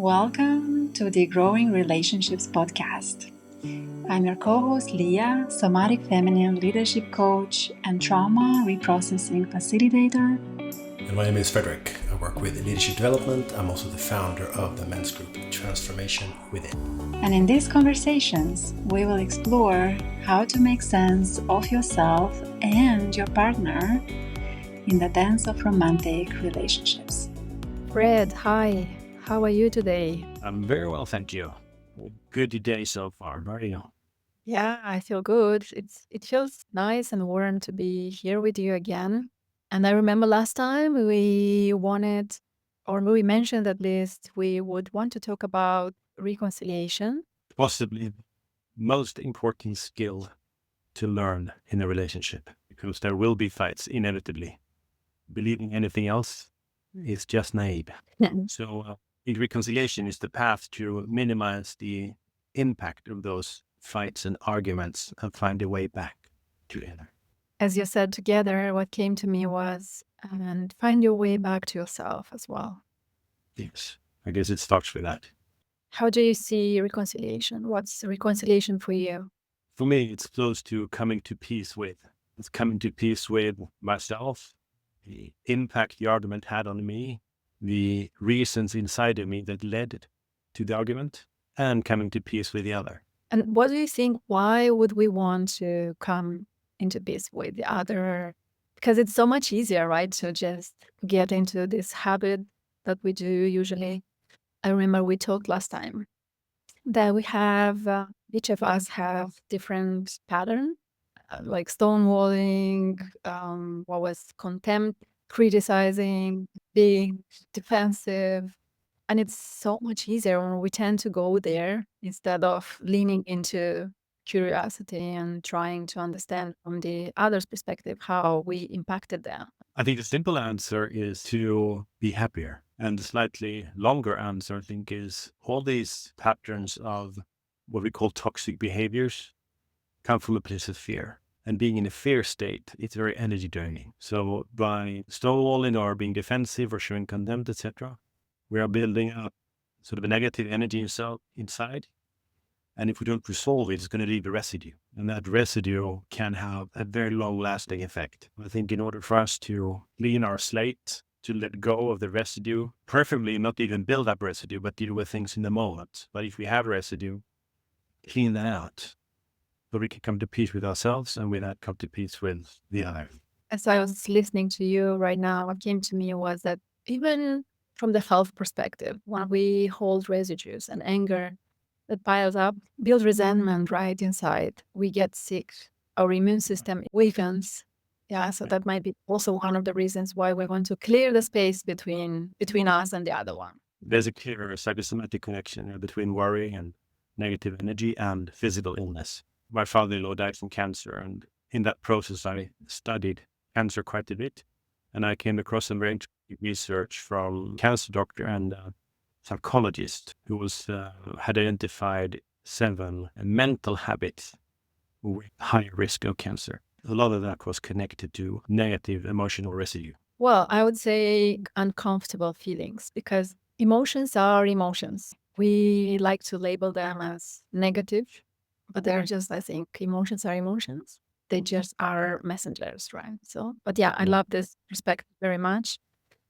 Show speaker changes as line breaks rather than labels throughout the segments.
Welcome to the Growing Relationships podcast. I'm your co-host Leah, somatic feminine leadership coach and trauma reprocessing facilitator.
And my name is Frederick. I work with leadership development. I'm also the founder of the men's group Transformation Within.
And in these conversations, we will explore how to make sense of yourself and your partner in the dance of romantic relationships.
Fred, hi. How are you today?
I'm very well, thank you. Good day so far. How are you?
Yeah, I feel good. It feels nice and warm to be here with you again. And I remember last time we mentioned at least, we would want to talk about reconciliation.
Possibly the most important skill to learn in a relationship, because there will be fights inevitably. Believing anything else is just naive. So reconciliation is the path to minimize the impact of those fights and arguments and find a way back together.
As you said together, what came to me was, and find your way back to yourself as well.
Yes, I guess it starts with that.
How do you see reconciliation? What's reconciliation for you?
For me, it's close to coming to peace with. It's coming to peace with myself, the impact the argument had on me, the reasons inside of me that led to the argument, and coming to peace with the other.
And what do you think? Why would we want to come into peace with the other? Because it's so much easier, right? To just get into this habit that we do usually. I remember we talked last time that we have, each of us have different pattern, like stonewalling, what was contempt, criticizing, being defensive. And it's so much easier when we tend to go there instead of leaning into curiosity and trying to understand from the other's perspective how we impacted them.
I think the simple answer is to be happier. And the slightly longer answer, I think, is all these patterns of what we call toxic behaviors come from a place of fear. And being in a fear state, it's very energy draining. So by stonewalling or being defensive or showing contempt, etc., we are building up sort of a negative energy inside. And if we don't resolve it, it's going to leave a residue. And that residue can have a very long-lasting effect. I think in order for us to clean our slate, to let go of the residue, preferably not even build up residue, but deal with things in the moment. But if we have residue, clean that out, so we can come to peace with ourselves, and with that come to peace with the other.
As I was listening to you right now, what came to me was that even from the health perspective, when we hold residues and anger that piles up, build resentment right inside, we get sick. Our immune system weakens. Yeah, so that might be also one of the reasons why we want to clear the space between us and the other one.
There's a clear psychosomatic connection between worry and negative energy and physical illness. My father-in-law died from cancer, and in that process, I studied cancer quite a bit, and I came across some very interesting research from a cancer doctor and a psychologist who had identified 7 mental habits with higher risk of cancer. A lot of that was connected to negative emotional residue.
Well, I would say uncomfortable feelings, because emotions are emotions. We like to label them as negative, but they're just, I think, emotions are emotions. They just are messengers, right? So, but yeah, I love this perspective very much,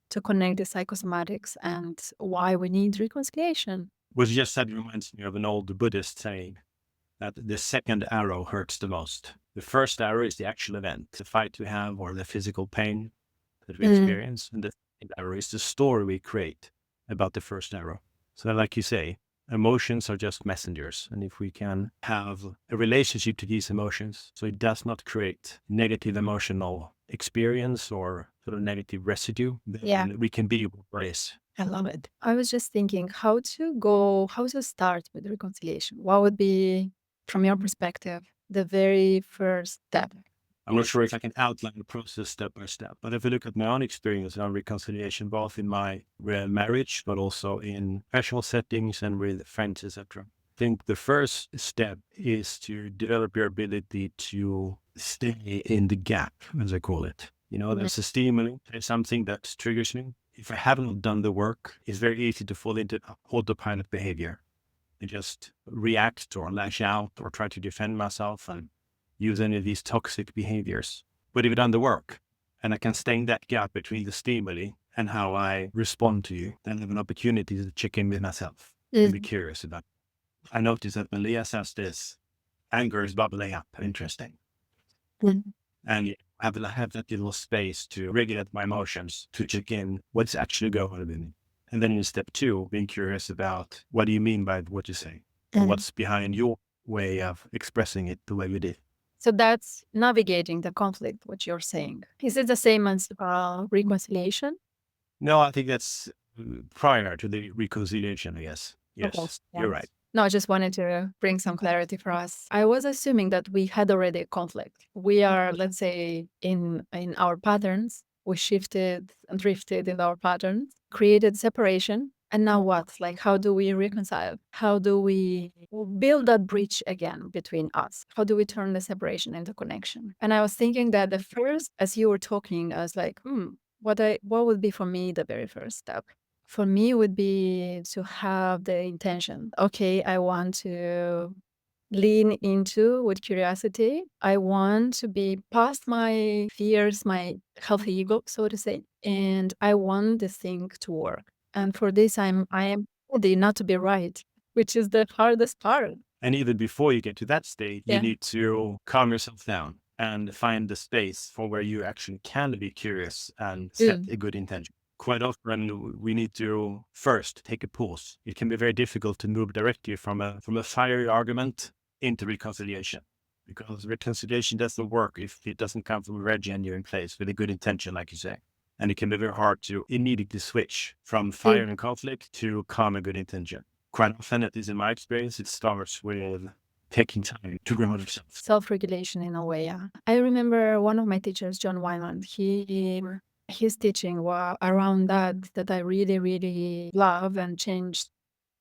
to connect the psychosomatics and why we need reconciliation.
What you just said reminds me of an old Buddhist saying that the second arrow hurts the most. The first arrow is the actual event, the fight we have or the physical pain that we experience. And the second arrow is the story we create about the first arrow. So like you say, emotions are just messengers. And if we can have a relationship to these emotions, so it does not create negative emotional experience or sort of negative residue, then we can be with this.
I love it. I was just thinking how to start with reconciliation. What would be, from your perspective, the very first step?
I'm not sure if I can outline the process step by step, but if I look at my own experience around reconciliation, both in my marriage, but also in professional settings and with friends, etc., I think the first step is to develop your ability to stay in the gap, as I call it. There's a stimuli, there's something that triggers me. if I haven't done the work, it's very easy to fall into autopilot behavior. I just react or lash out or try to defend myself and use any of these toxic behaviors. But if I've done the work and I can stay in that gap between the stimuli and how I respond to you, then I have an opportunity to check in with myself and be curious about it. I noticed that when Leah says this, anger is bubbling up. Interesting. And I have that little space to regulate my emotions, to check in what's actually going on with me. And then in step 2, being curious about what do you mean by what you say? And what's behind your way of expressing it the way we did.
So that's navigating the conflict, what you're saying. Is it the same as reconciliation?
No, I think that's prior to the reconciliation, I guess. Yes,
Okay,
you're
yes.
right.
No, I just wanted to bring some clarity for us. I was assuming that we had already a conflict. We are, let's say, in our patterns. We shifted and drifted in our patterns, created separation. And now what? Like, how do we reconcile? How do we build that bridge again between us? How do we turn the separation into connection? And I was thinking that the first, as you were talking, I was like, what would be for me the very first step? For me would be to have the intention. Okay, I want to lean into with curiosity. I want to be past my fears, my healthy ego, so to say, and I want this thing to work. And for this, I am ready not to be right, which is the hardest part.
And even before you get to that state, you
Yeah.
need to calm yourself down and find the space for where you actually can be curious and set a good intention. Quite often, we need to first take a pause. It can be very difficult to move directly from a fiery argument into reconciliation, because reconciliation doesn't work if it doesn't come from a very genuine place with a good intention, like you say. And it can be very hard to immediately switch from fire and conflict to calm and good intention. Quite often, at least in my experience, it starts with taking time to ground yourself.
Self-regulation in a way, yeah. I remember one of my teachers, John Wyland, his teaching was around that I really, really love and changed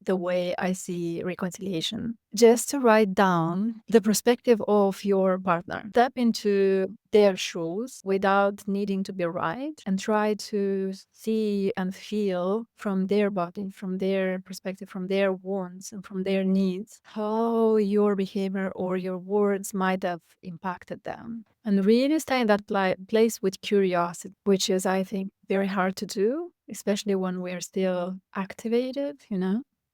the way I see reconciliation. Just to write down the perspective of your partner. Step into their shoes without needing to be right and try to see and feel from their body, from their perspective, from their wants and from their needs, how your behavior or your words might have impacted them. And really stay in that place with curiosity, which is, I think, very hard to do, especially when we're still activated,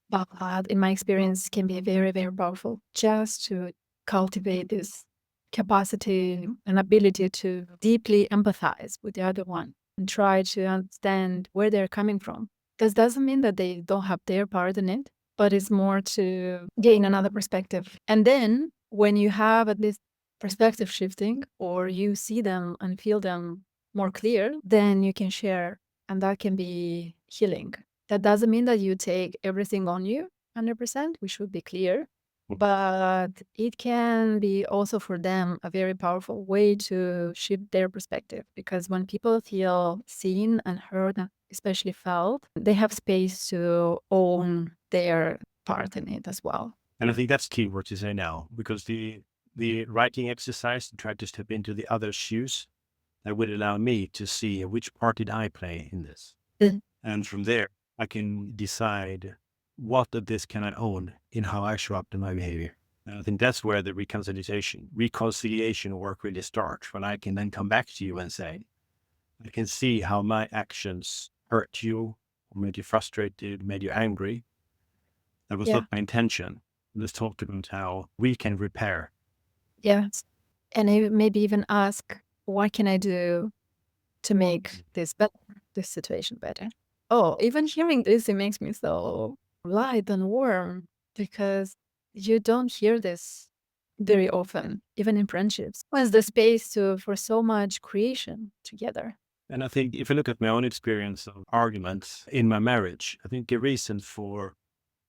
But in my experience, can be very, very powerful just to cultivate this capacity and ability to deeply empathize with the other one and try to understand where they're coming from. This doesn't mean that they don't have their part in it, but it's more to gain another perspective. And then when you have at least perspective shifting or you see them and feel them more clear, then you can share, and that can be healing. That doesn't mean that you take everything on you 100%. We should be clear. But it can be also for them a very powerful way to shift their perspective. Because when people feel seen and heard, especially felt, they have space to own their part in it as well.
And I think that's key word to say now, because the writing exercise to try to step into the other's shoes, that would allow me to see which part did I play in this. And from there, I can decide what of this can I own in how I show up in my behavior. And I think that's where the reconciliation work really starts, when I can then come back to you and say, I can see how my actions hurt you, or made you frustrated, made you angry. That was not my intention. Let's talk about how we can repair.
Yes. And maybe even ask, what can I do to make this situation better? Oh, even hearing this, it makes me so light and warm, because you don't hear this very often, even in friendships. What's the space for so much creation together?
And I think if I look at my own experience of arguments in my marriage, I think a reason for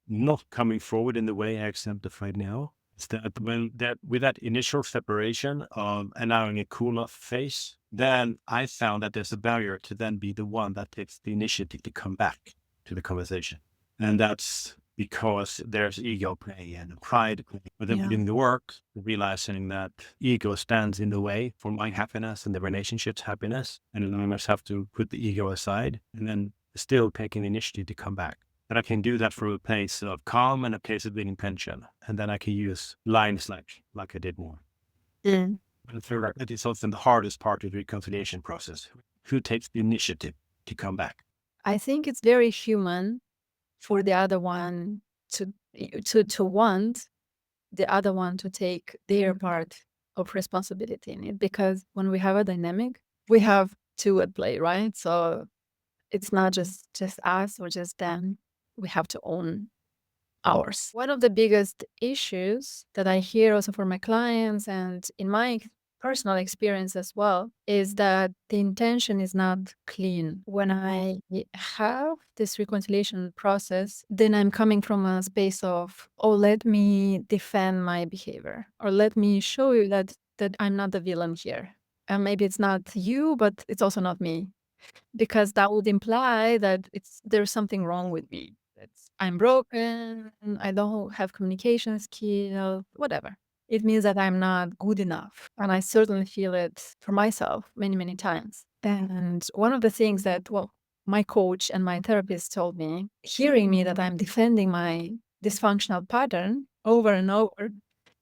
not coming forward in the way I exemplified now is that with that initial separation of allowing a cool off phase, then I found that there's a barrier to then be the one that takes the initiative to come back to the conversation. And that's because there's ego play and pride play. But then doing the work, realizing that ego stands in the way for my happiness and the relationship's happiness, and allowing myself to put the ego aside and then still taking the initiative to come back. And I can do that from a place of calm and a place of being intention. And then I can use lines like I did more.
Mm.
And I feel like that is often the hardest part of the reconciliation process. Who takes the initiative to come back?
I think it's very human for the other one to want the other one to take their part of responsibility in it, because when we have a dynamic, we have two at play, right? So it's not just us or just them. We have to own ours. One of the biggest issues that I hear also from my clients and in my personal experience as well is that the intention is not clean. When I have this reconciliation process, then I'm coming from a space of, oh, let me defend my behavior, or let me show you that I'm not the villain here. And maybe it's not you, but it's also not me, because that would imply that there's something wrong with me. I'm broken, I don't have communication skills, whatever. It means that I'm not good enough. And I certainly feel it for myself many, many times. And one of the things that, my coach and my therapist told me, hearing me that I'm defending my dysfunctional pattern over and over,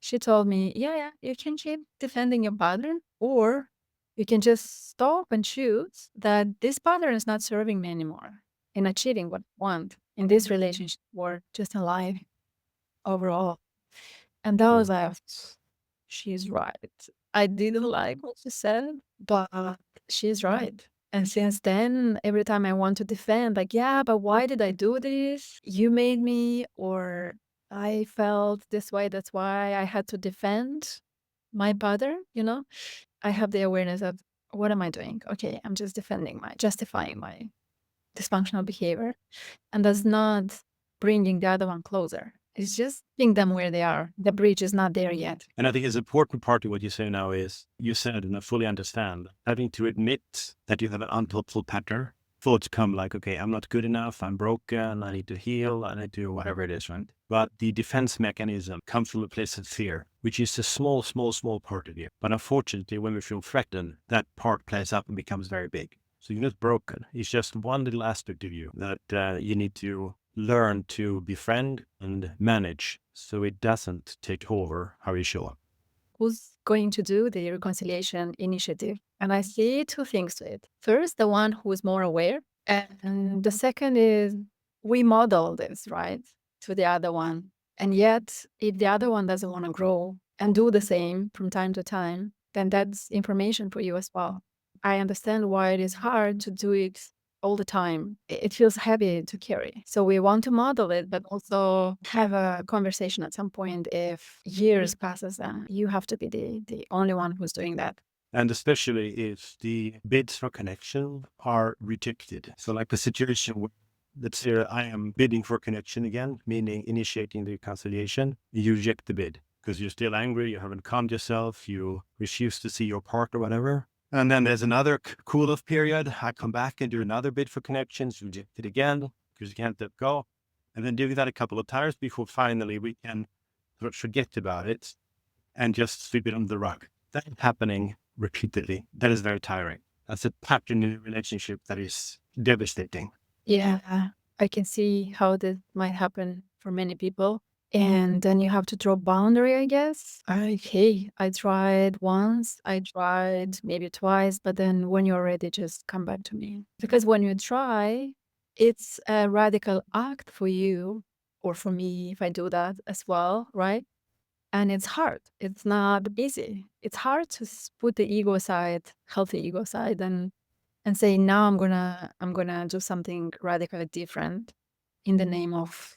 she told me, yeah, you can keep defending your pattern, or you can just stop and choose that this pattern is not serving me anymore in achieving what I want in this relationship or just in life overall. And that was like, she's right. I didn't like what she said, but she's right. And since then, every time I want to defend, like, yeah, but why did I do this? You made me, or I felt this way. That's why I had to defend my pattern, I have the awareness of, what am I doing? Okay, I'm just justifying my dysfunctional behavior. And that's not bringing the other one closer. It's just being them where they are. The bridge is not there yet.
And I think it's an important part of what you say now is, you said, and I fully understand, having to admit that you have an unhelpful pattern. Thoughts come like, okay, I'm not good enough, I'm broken, I need to heal, I need to whatever it is, right? But the defense mechanism comes from a place of fear, which is a small part of you. But unfortunately, when we feel threatened, that part plays up and becomes very big. So you're not broken. It's just one little aspect of you that you need to learn to befriend and manage so it doesn't take over how you show up.
Who's going to do the reconciliation initiative? And I see two things to it. First, the one who is more aware. And the second is, we model this, right, to the other one. And yet, if the other one doesn't want to grow and do the same from time to time, then that's information for you as well. I understand why it is hard to do it all the time. It feels heavy to carry. So we want to model it, but also have a conversation at some point. If years passes, then you have to be the only one who's doing that.
And especially if the bids for connection are rejected. So like the situation where, let's say I am bidding for connection again, meaning initiating the reconciliation, you reject the bid because you're still angry, you haven't calmed yourself, you refuse to see your partner, whatever. And then there's another cool off period. I come back and do another bid for connections, reject it again because you can't let go. And then doing that a couple of times before finally we can sort of forget about it and just sweep it under the rug. That happening repeatedly, that is very tiring. That's a pattern in a relationship that is devastating.
Yeah, I can see how this might happen for many people. And then you have to draw boundary, I guess. I tried once, I tried maybe twice, but then when you're ready, just come back to me. Because when you try, it's a radical act for you, or for me, if I do that as well, right? And it's hard. It's not easy. It's hard to put the ego aside, healthy ego aside, and say, now I'm gonna do something radically different in the name of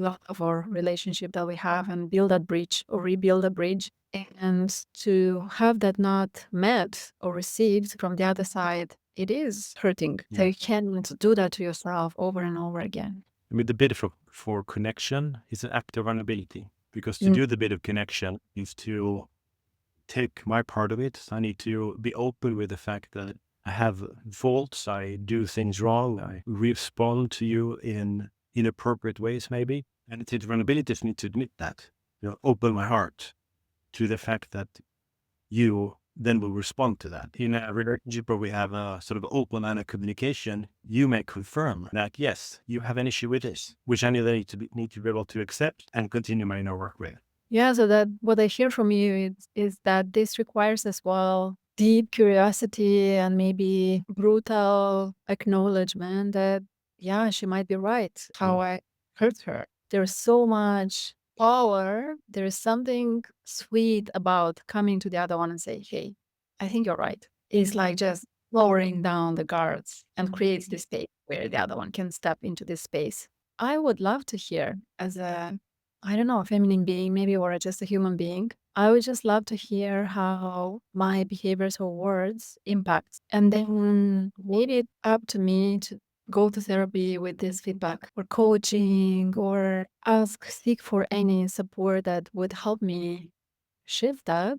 love of our relationship that we have, and build that bridge or rebuild a bridge. And to have that not met or received from the other side, it is hurting. So you can't do that to yourself over and over again.
I mean, the bid for connection is an act of vulnerability, because to do the bid of connection is to take my part of it. I need to be open with the fact that I have faults, I do things wrong, I respond to you in inappropriate ways maybe. And it's vulnerability for me to admit that, open my heart to the fact that you then we'll respond to that. In a relationship where we have a sort of open line of communication, you may confirm that, yes, you have an issue with this, which I need to be able to accept and continue my inner work with.
Yeah, so that what I hear from you is that this requires as well deep curiosity and maybe brutal acknowledgement that, yeah, she might be right, how I hurt her. There's so much power. There is something sweet about coming to the other one and say, hey, I think you're right. It's like just lowering down the guards and creates this space where the other one can step into this space. I would love to hear as a I don't know, a feminine being, maybe, or just a human being. I would just love to hear how my behaviors or words impact. And then maybe it's up to me to go to therapy with this feedback or coaching or seek for any support that would help me shift that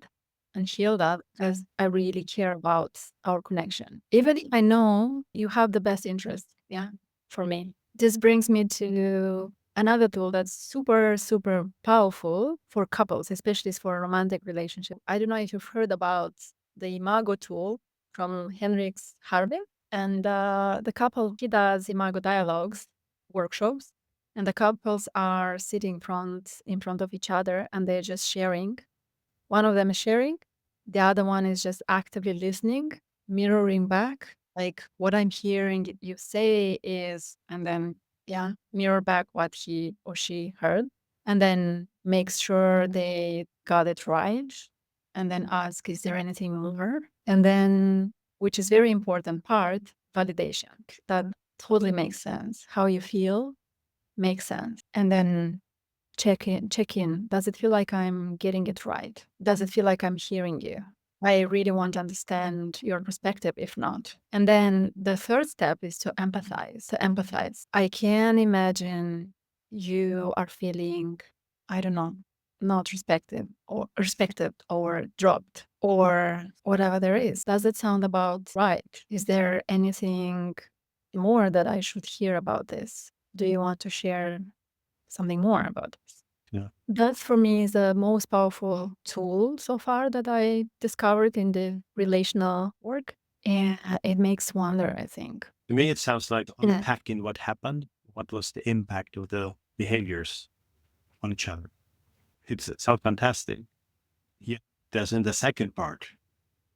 and heal that because I really care about our connection. Even if I know you have the best interest, yeah, for me. This brings me to another tool that's super, super powerful for couples, especially for a romantic relationship. I don't know if you've heard about the Imago tool from Henrik Harvey. And the couple, he does Imago dialogues, workshops, and the couples are sitting in front of each other and they're just sharing. One of them is sharing, the other one is just actively listening, mirroring back, like what I'm hearing you say is, and then, yeah, mirror back what he or she heard, and then make sure they got it right, and then ask, is there anything more? And then, which is very important part, validation. That totally makes sense. How you feel makes sense. And then check in. Does it feel like I'm getting it right? Does it feel like I'm hearing you? I really want to understand your perspective, if not. And then the third step is to empathize. I can imagine you are feeling, I don't know, not respected or dropped or whatever there is. Does it sound about right? Is there anything more that I should hear about this? Do you want to share something more about this?
Yeah.
That for me is the most powerful tool so far that I discovered in the relational work. And it makes wonder, I think.
To me, it sounds like unpacking what happened, what was the impact of the behaviors on each other. It sounds fantastic. Yeah, there's in the second part,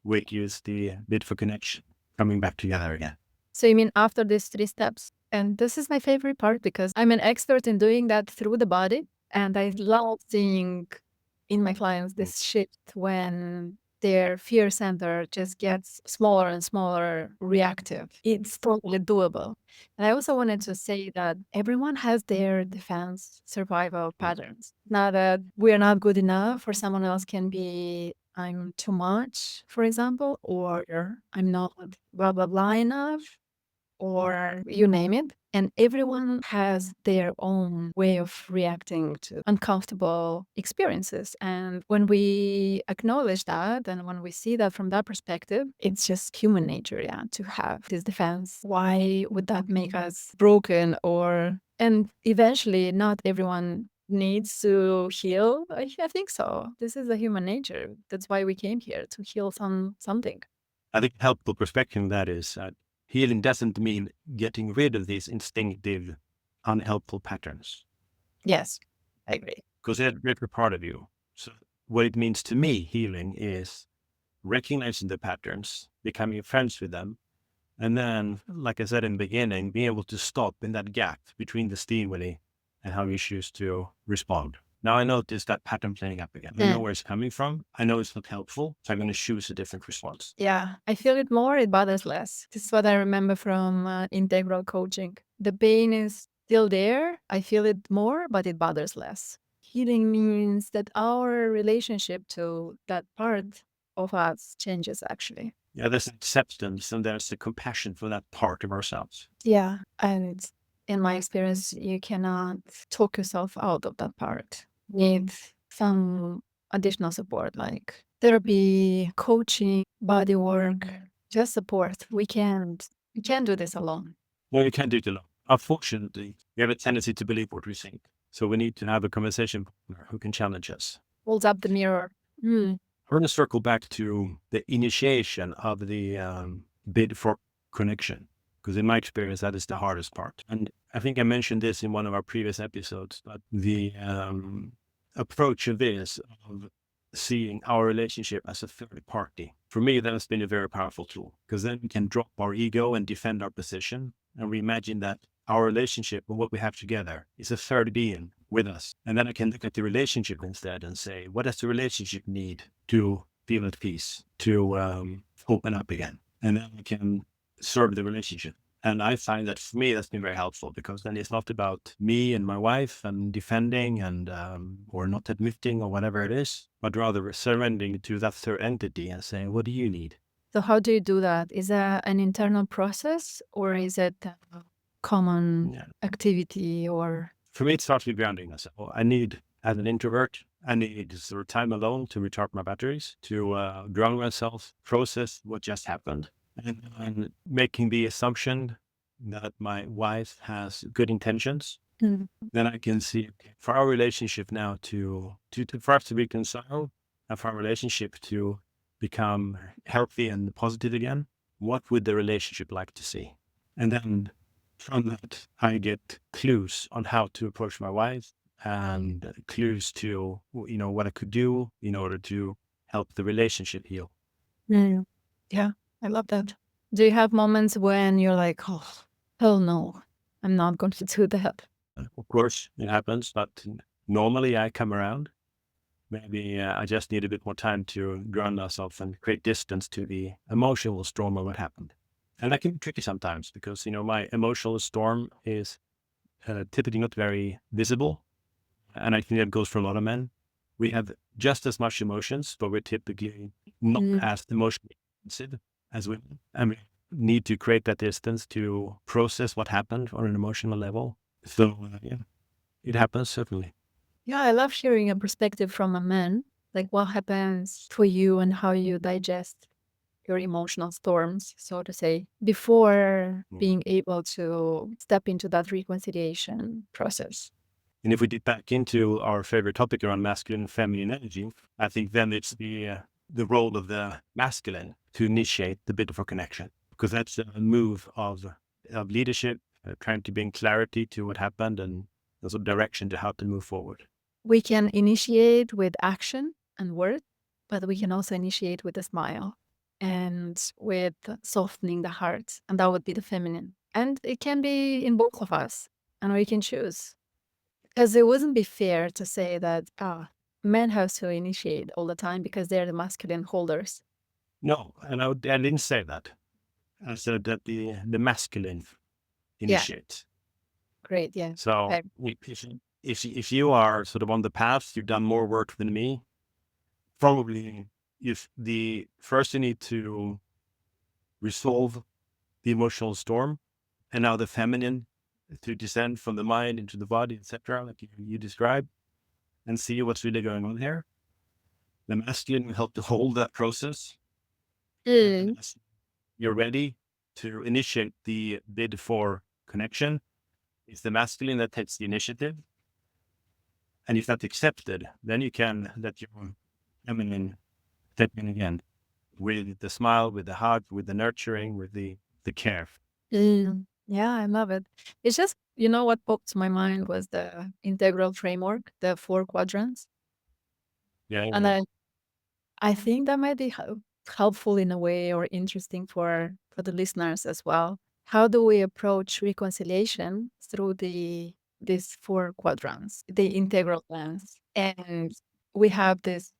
which is the bid for connection, coming back together again.
So you mean after these 3 steps? And this is my favorite part because I'm an expert in doing that through the body. And I love seeing in my clients this shift when their fear center just gets smaller and smaller, reactive. It's totally doable. And I also wanted to say that everyone has their defense survival patterns. Now that we're not good enough, or someone else can be, I'm too much, for example, or I'm not blah, blah, blah enough, or you name it. And everyone has their own way of reacting to uncomfortable experiences. And when we acknowledge that and when we see that from that perspective, it's just human nature, yeah, to have this defense. Why would that make us broken? And eventually, not everyone needs to heal. I think so. This is a human nature. That's why we came here, to heal something.
I think helpful perspective in that is that healing doesn't mean getting rid of these instinctive, unhelpful patterns.
Yes, I agree.
Because they're a part of you. So what it means to me, healing, is recognizing the patterns, becoming friends with them, and then, like I said in the beginning, being able to stop in that gap between the stimuli and how you choose to respond. Now I notice that pattern playing up again. I know where it's coming from. I know it's not helpful. So I'm going to choose a different response.
Yeah, I feel it more, it bothers less. This is what I remember from integral coaching. The pain is still there. I feel it more, but it bothers less. Healing means that our relationship to that part of us changes, actually.
Yeah, there's acceptance and there's the compassion for that part of ourselves.
Yeah, and in my experience, you cannot talk yourself out of that part. Need some additional support like therapy, coaching, body work, just support. We can't do this alone.
No, you can't do it alone. Unfortunately, we have a tendency to believe what we think. So we need to have a conversation partner who can challenge us.
Hold up the mirror.
I want to circle back to the initiation of the bid for connection, because in my experience, that is the hardest part. And I think I mentioned this in one of our previous episodes, but the approach of this, of seeing our relationship as a third party, for me, that has been a very powerful tool, because then we can drop our ego and defend our position. And we imagine that our relationship and what we have together is a third being with us. And then I can look at the relationship instead and say, what does the relationship need to feel at peace, to open up again? And then we can serve the relationship. And I find that for me, that's been very helpful, because then it's not about me and my wife and defending and or not admitting or whatever it is, but rather surrendering to that third entity and saying, what do you need?
So how do you do that? Is that an internal process, or is it a common
Yeah.
activity? Or
For me, it starts with grounding myself. I need, as an introvert, I need sort of time alone to recharge my batteries, to ground myself, process what just happened, and making the assumption that my wife has good intentions.
Mm.
Then I can see, for our relationship now for us to reconcile, and for our relationship to become healthy and positive again, what would the relationship like to see? And then from that, I get clues on how to approach my wife, and clues to, what I could do in order to help the relationship heal.
Mm. Yeah, I love that. Do you have moments when you're like, oh, hell no, I'm not going to do that?
Of course, it happens, but normally I come around. Maybe I just need a bit more time to ground myself and create distance to the emotional storm of what happened. And that can be tricky sometimes, because, my emotional storm is typically not very visible. And I think that goes for a lot of men. We have just as much emotions, but we're typically not as emotionally sensitive as women. And we need to create that distance to process what happened on an emotional level. So, yeah, it happens, certainly.
Yeah, I love hearing a perspective from a man, like what happens for you and how you digest your emotional storms, so to say, before being able to step into that reconciliation process.
And if we dip back into our favorite topic around masculine and feminine energy, I think then it's the role of the masculine to initiate the bit of a connection, because that's a move of leadership, trying to bring clarity to what happened and also direction to how to move forward.
We can initiate with action and word, but we can also initiate with a smile and with softening the heart. And that would be the feminine. And it can be in both of us, and we can choose. Because it wouldn't be fair to say that men have to initiate all the time because they're the masculine holders.
No, and I didn't say that. I said that the masculine initiates.
Great, yeah.
So
Okay.
if you are sort of on the path, you've done more work than me, probably if the first you need to resolve the emotional storm, and now the feminine to descend from the mind into the body, etc., like you described, and see what's really going on here. The masculine will help to hold that process. And as you're ready to initiate the bid for connection, it's the masculine that takes the initiative. And if that's accepted, then you can let your feminine step in again with the smile, with the hug, with the nurturing, with the care.
Yeah, I love it. It's just, what popped to my mind was the integral framework, the 4 quadrants.
Yeah.
And I think that might be helpful in a way, or interesting for the listeners as well. How do we approach reconciliation through these 4 quadrants, the integral lens? And we have this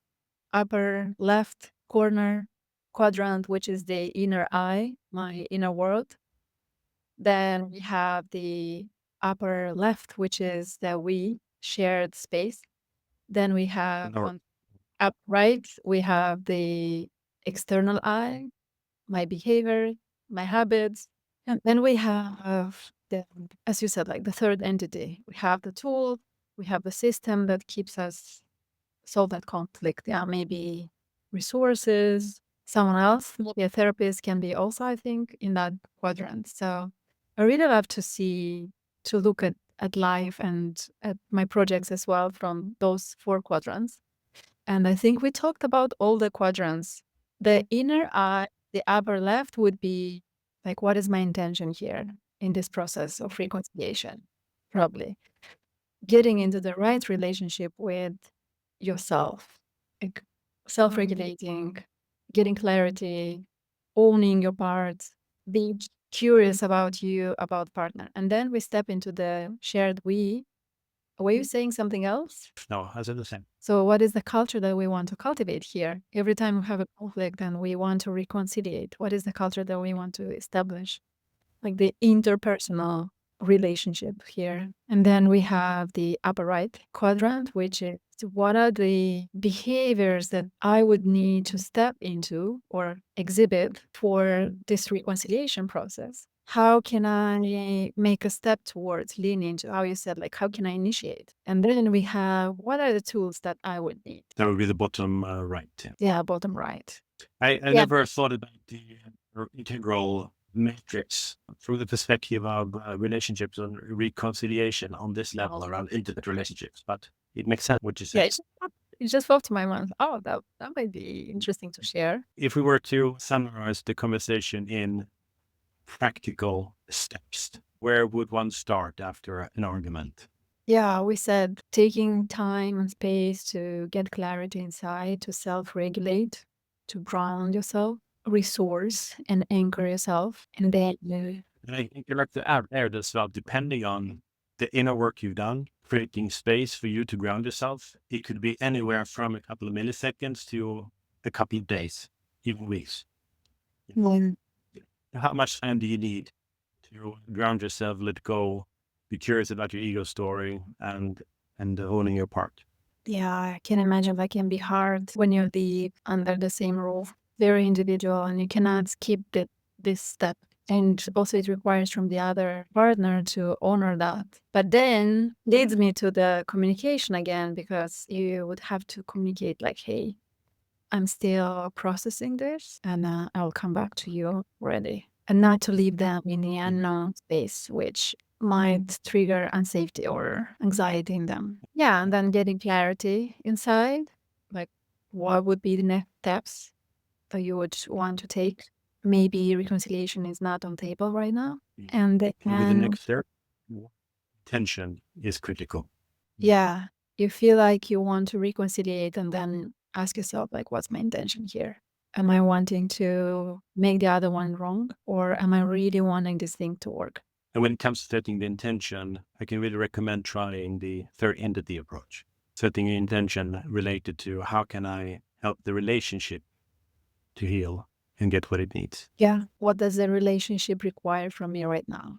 upper left corner quadrant, which is the inner eye, my inner world. Then we have the upper left, which is the we shared space. Then we have
Or-
on up right, we have the external eye, my behavior, my habits. And then we have the, as you said, like the third entity. We have the tool, we have the system that keeps us solve that conflict. Yeah, maybe resources, someone else, maybe a therapist can be also, I think, in that quadrant. So I really love to look at life and at my projects as well from those 4 quadrants. And I think we talked about all the quadrants. The inner eye, the upper left would be like, what is my intention here in this process of reconciliation? Probably getting into the right relationship with yourself, like self regulating, getting clarity, owning your parts, being curious about you, about partner. And then we step into the shared we. Were you saying something else?
No, I said the same.
So, what is the culture that we want to cultivate here? Every time we have a conflict and we want to reconciliate, what is the culture that we want to establish? Like the interpersonal relationship here. And then we have the upper right quadrant, which is what are the behaviors that I would need to step into or exhibit for this reconciliation process? How can I make a step towards leaning into how you said, like, how can I initiate? And then we have what are the tools that I would need?
That would be the bottom right.
Yeah, bottom right.
I never thought about the integral matrix through the perspective of relationships and reconciliation on this level around intimate relationships, but it makes sense what you
Yeah,
said.
it just popped to my mind. Oh, that might be interesting to share.
If we were to summarize the conversation in practical steps, where would one start after an argument?
Yeah, we said taking time and space to get clarity inside, to self regulate, to ground yourself, resource and anchor yourself. And then,
And I think I'd like to add there as well, depending on the inner work you've done, creating space for you to ground yourself. It could be anywhere from a couple of milliseconds to a couple of days, even weeks. How much time do you need to ground yourself, let go, be curious about your ego story, and owning your part?
yeah, I can imagine that can be hard when you're under the same roof, very individual, and you cannot skip this step. And also, it requires from the other partner to honor that. But then leads me to the communication again, because you would have to communicate like, hey, I'm still processing this and I'll come back to you ready. And not to leave them in the unknown space, which might trigger unsafety or anxiety in them. Yeah, and then getting clarity inside, like what would be the next steps that you would want to take. Maybe reconciliation is not on table right now. And
with the next step, tension is critical.
yeah, you feel like you want to reconciliate and then ask yourself, like, what's my intention here? Am I wanting to make the other one wrong, or am I really wanting this thing to work?
And when it comes to setting the intention, I can really recommend trying the third entity approach. Setting an intention related to how can I help the relationship to heal and get what it needs.
Yeah. What does the relationship require from me right now?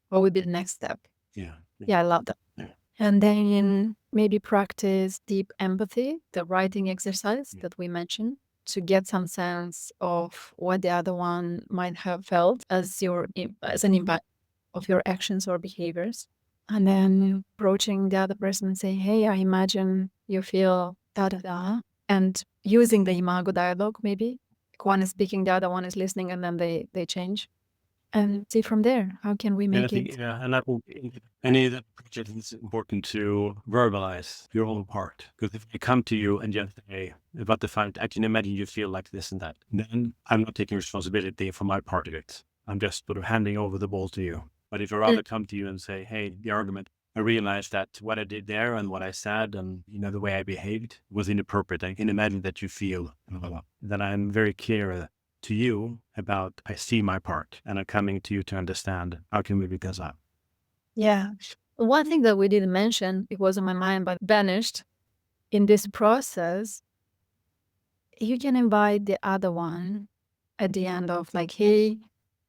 What would be the next step?
Yeah.
Yeah, I love that.
Yeah.
And then maybe practice deep empathy, the writing exercise that we mentioned, to get some sense of what the other one might have felt as an impact of your actions or behaviors. And then approaching the other person and saying, hey, I imagine you feel da da da. And using the imago dialogue, maybe. One is speaking, the other one is listening, and then they change. And see from there, how can we
And I
make
think,
it?
and I think any of that project is important to verbalize your own part. Because if I come to you and just say about the fact, I can imagine you feel like this and that, then I'm not taking responsibility for my part of it. I'm just sort of handing over the ball to you. But if I rather come to you and say, hey, the argument, I realized that what I did there and what I said and, the way I behaved was inappropriate. I can imagine that you feel, then I'm very clear to you about, I see my part and I'm coming to you to understand how can we reconcile.
Yeah. One thing that we didn't mention, it was on my mind, but vanished in this process, you can invite the other one at the end of like, hey,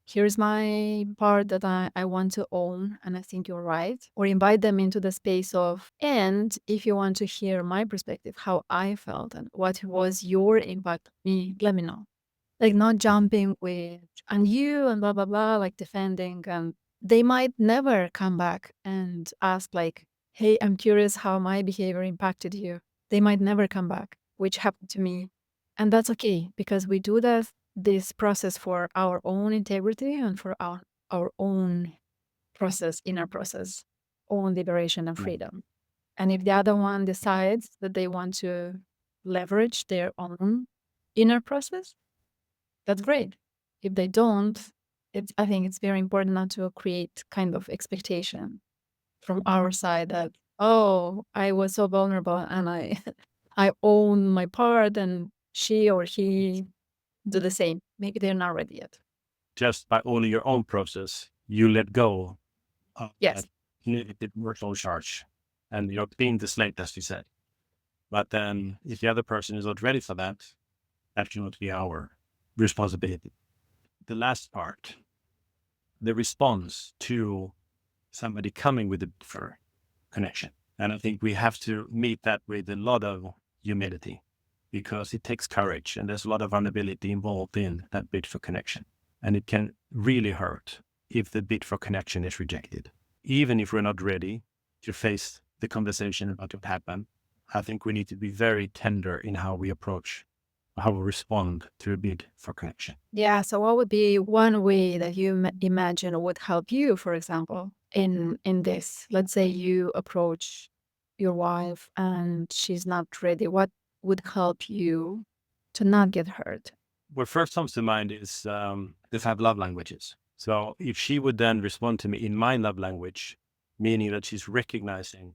here's my part that I want to own, and I think you're right. Or invite them into the space of, and if you want to hear my perspective, how I felt and what was your impact on me, let me know. Like not jumping with, and you and blah, blah, blah, like defending. And they might never come back and ask like, hey, I'm curious how my behavior impacted you. They might never come back, which happened to me. And that's okay, because we do this process for our own integrity and for our own process, inner process, own liberation and freedom. And if the other one decides that they want to leverage their own inner process, that's great. If they don't, I think it's very important not to create kind of expectation from our side that, oh, I was so vulnerable and I I own my part, and she or he do the same. Maybe they're not ready yet.
Just by owning your own process, you let go of
Yes.
that negative emotional charge and you're being the slate, as you said. But then if the other person is not ready for that, that should not be our responsibility. The last part, the response to somebody coming with a different connection. And I think we have to meet that with a lot of humility, because it takes courage and there's a lot of vulnerability involved in that bid for connection. And it can really hurt if the bid for connection is rejected. Even if we're not ready to face the conversation about what happened, I think we need to be very tender in how we approach, how we respond to a bid for connection.
Yeah. So what would be one way that you imagine would help you, for example, in this? Let's say you approach your wife and she's not ready. What would help you to not get hurt?
What first comes to mind is the 5 love languages. So if she would then respond to me in my love language, meaning that she's recognizing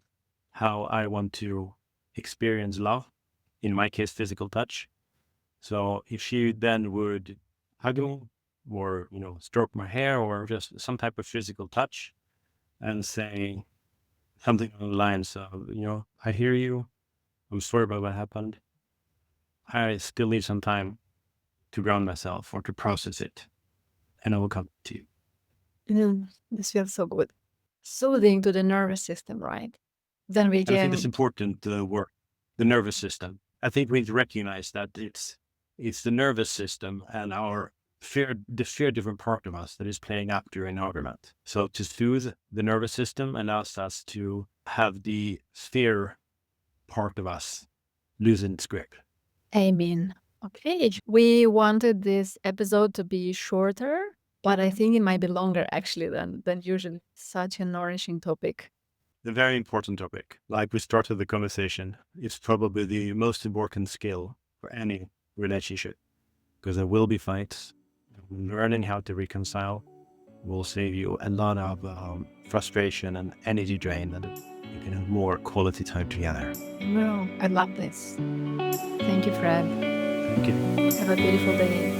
how I want to experience love, in my case, physical touch. So if she then would hug me or, stroke my hair or just some type of physical touch and say something along the lines of, I hear you. I'm sorry about what happened. I still need some time to ground myself or to process it. And I will come to you.
This feels so good. Soothing to the nervous system, right? Then we
And I think
can.
it's important, the nervous system. I think we need to recognize that it's the nervous system and the fear-driven part of us that is playing up during an argument. So to soothe the nervous system allows us to have the fear part of us loosen its grip.
Amen. Okay. We wanted this episode to be shorter, but I think it might be longer actually than usually. Such a nourishing topic.
A very important topic. Like we started the conversation, it's probably the most important skill for any relationship, because there will be fights. Learning how to reconcile will save you a lot of frustration and energy drain, and you can have more quality time together.
No, I love this. Thank you, Fred.
Thank you.
Have a beautiful day.